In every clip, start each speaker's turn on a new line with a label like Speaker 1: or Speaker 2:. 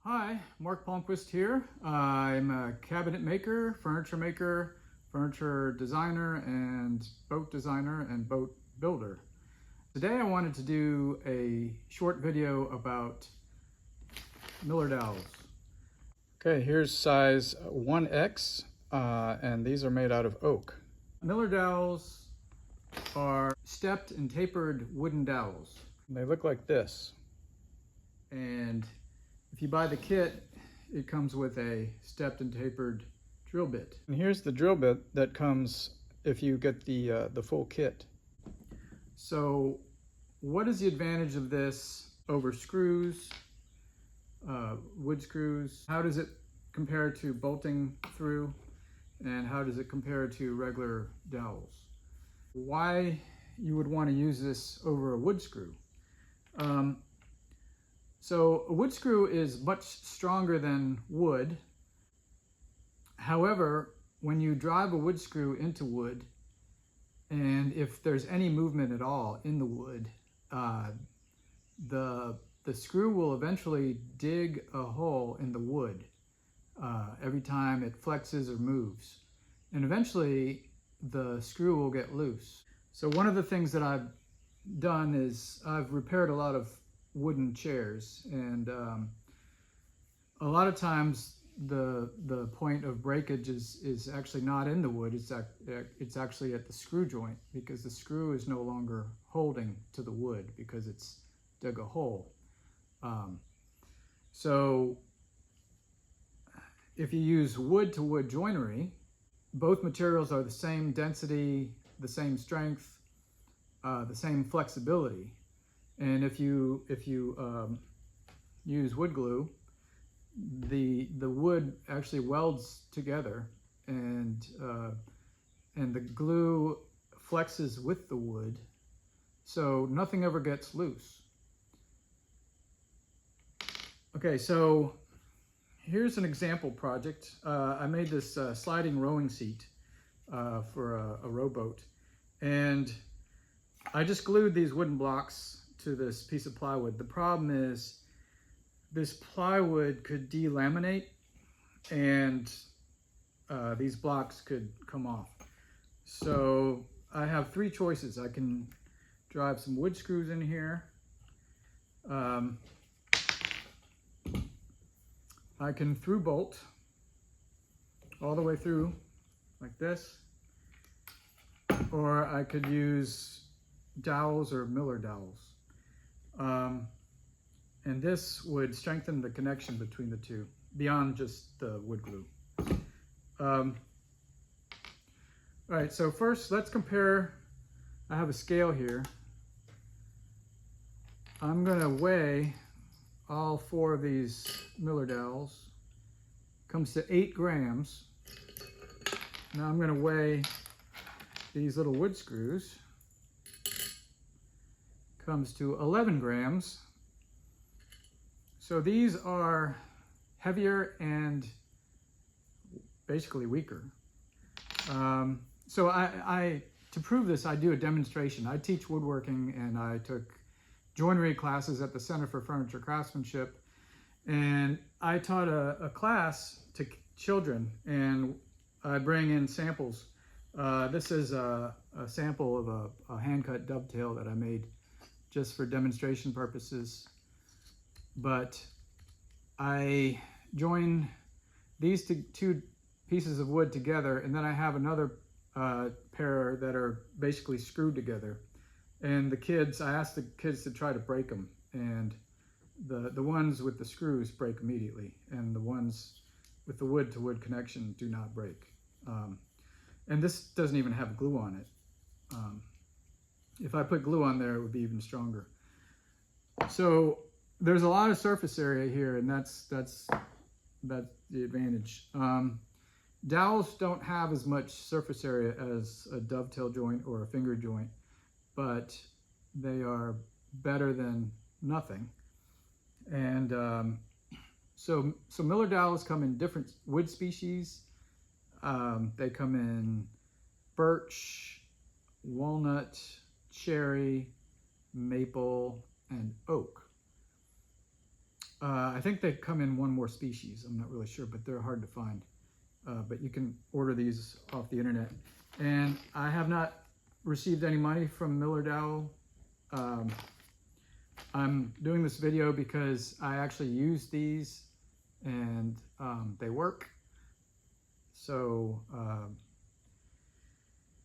Speaker 1: Hi, Mark Palmquist here. I'm a cabinet maker, furniture designer, and boat builder. Today I wanted to do a short video about Miller Dowels. Okay, here's size 1X, and these are made out of oak. Miller Dowels are stepped and tapered wooden dowels. They look like this. And if you buy the kit, it comes with a stepped and tapered drill bit. And here's the drill bit that comes if you get the full kit. So what is the advantage of this over screws, wood screws? How does it compare to bolting through? And how does it compare to regular dowels? Why you would want to use this over a wood screw? So a wood screw is much stronger than wood. However, when you drive a wood screw into wood, and if there's any movement at all in the wood, the screw will eventually dig a hole in the wood every time it flexes or moves. And eventually the screw will get loose. So one of the things that I've done is I've repaired a lot of wooden chairs, and a lot of times the point of breakage is actually not in the wood, it's actually at the screw joint, because the screw is no longer holding to the wood because it's dug a hole. So if you use wood to wood joinery, both materials are the same density, the same strength, the same flexibility. And if you use wood glue, the wood actually welds together, and the glue flexes with the wood, so nothing ever gets loose. Okay, so here's an example project. I made this sliding rowing seat for a rowboat, and I just glued these wooden blocks to this piece of plywood. The problem is this plywood could delaminate, and these blocks could come off. So I have three choices. I can drive some wood screws in here. I can through bolt all the way through like this, or I could use dowels or Miller dowels. And this would strengthen the connection between the two, beyond just the wood glue. All right, so first let's compare. I have a scale here. I'm gonna weigh all four of these Miller dowels. Comes to 8 grams. Now I'm gonna weigh these little wood screws. Comes to 11 grams. So these are heavier and basically weaker. So to prove this, I do a demonstration. I teach woodworking, and I took joinery classes at the Center for Furniture Craftsmanship, and I taught a class to children, and I bring in samples. This is a sample of a hand-cut dovetail that I made just for demonstration purposes. But I join these two pieces of wood together, and then I have another pair that are basically screwed together. And I asked the kids to try to break them, and the ones with the screws break immediately, and the ones with the wood to wood connection do not break. And this doesn't even have glue on it. If I put glue on there, it would be even stronger. So there's a lot of surface area here, and that's the advantage. Dowels don't have as much surface area as a dovetail joint or a finger joint, but they are better than nothing. And so Miller dowels come in different wood species. They come in birch, walnut, cherry, maple, and oak. I think they come in one more species. I'm not really sure, but they're hard to find. But you can order these off the internet. And I have not received any money from Miller Dowell. I'm doing this video because I actually use these and they work. So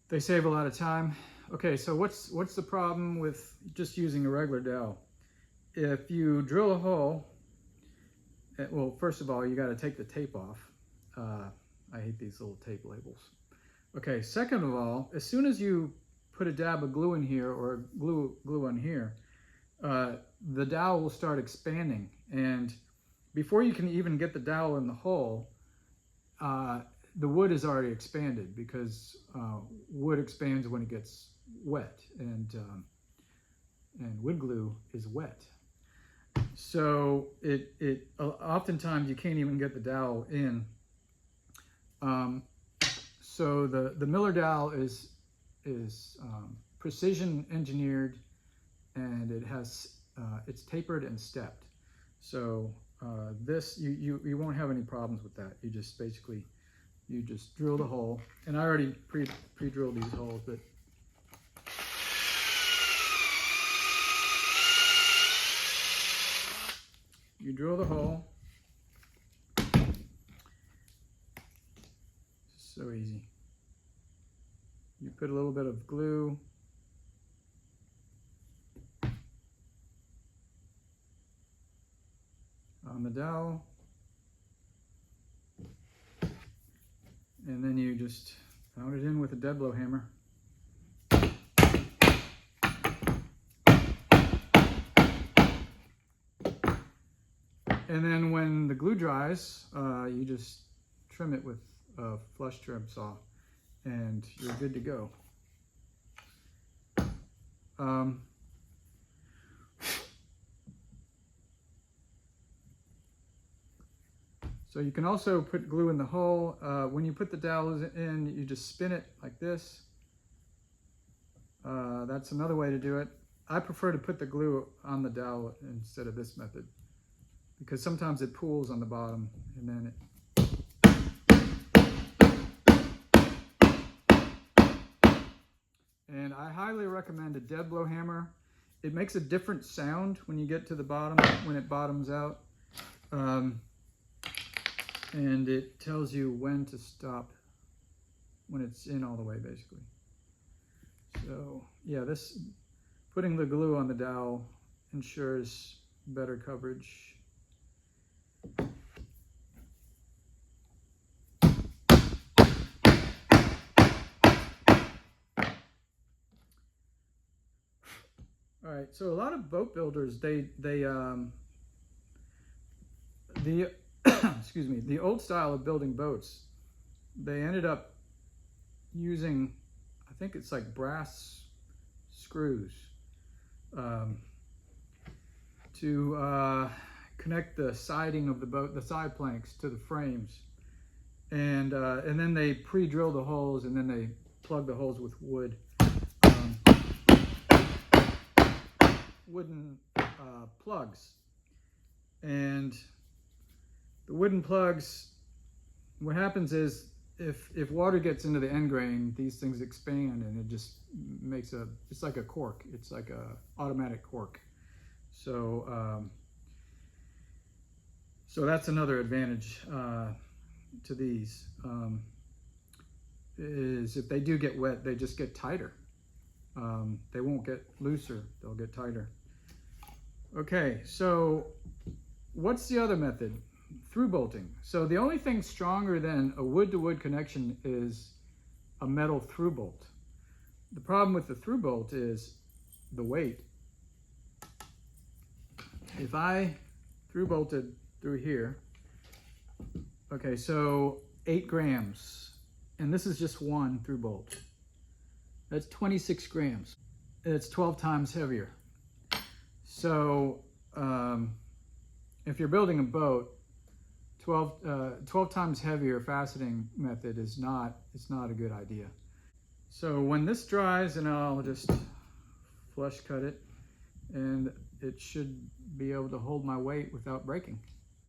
Speaker 1: they save a lot of time. Okay, so what's the problem with just using a regular dowel? If you drill a hole, well, first of all, you got to take the tape off. I hate these little tape labels. Okay, second of all, as soon as you put a dab of glue in here or glue on here, the dowel will start expanding. And before you can even get the dowel in the hole, the wood is already expanded, because wood expands when it gets wet, and wood glue is wet. So it oftentimes you can't even get the dowel in. So the Miller Dowel is precision engineered, and it has it's tapered and stepped. So this you won't have any problems with that. You just basically drill the hole, and I already pre-drilled these holes, but you drill the hole. So easy. You put a little bit of glue. On the dowel. And then you just pound it in with a dead blow hammer. And then when the glue dries, you just trim it with a flush trim saw, and you're good to go. So you can also put glue in the hole. When you put the dowels in, you just spin it like this. That's another way to do it. I prefer to put the glue on the dowel instead of this method, because sometimes it pools on the bottom, and then And I highly recommend a dead blow hammer. It makes a different sound when you get to the bottom, when it bottoms out. And it tells you when to stop, when it's in all the way, basically. So yeah, putting the glue on the dowel ensures better coverage. All right, so a lot of boat builders, excuse me, the old style of building boats, they ended up using, I think it's like brass screws to connect the siding of the boat, the side planks, to the frames, and then they pre-drill the holes, and then they plug the holes with wooden plugs. And the wooden plugs, what happens is if water gets into the end grain, these things expand, and it just makes it's like a cork. It's like a automatic cork. So so that's another advantage to these, is if they do get wet, they just get tighter. They won't get looser, they'll get tighter. Okay, so what's the other method? Through bolting. So the only thing stronger than a wood-to-wood connection is a metal through bolt. The problem with the through bolt is the weight. If I through bolted through here, okay, so 8 grams, and this is just one through bolt. That's 26 grams. It's 12 times heavier. So if you're building a boat, 12 times heavier faceting method is not a good idea. So when this dries, and I'll just flush cut it, and it should be able to hold my weight without breaking.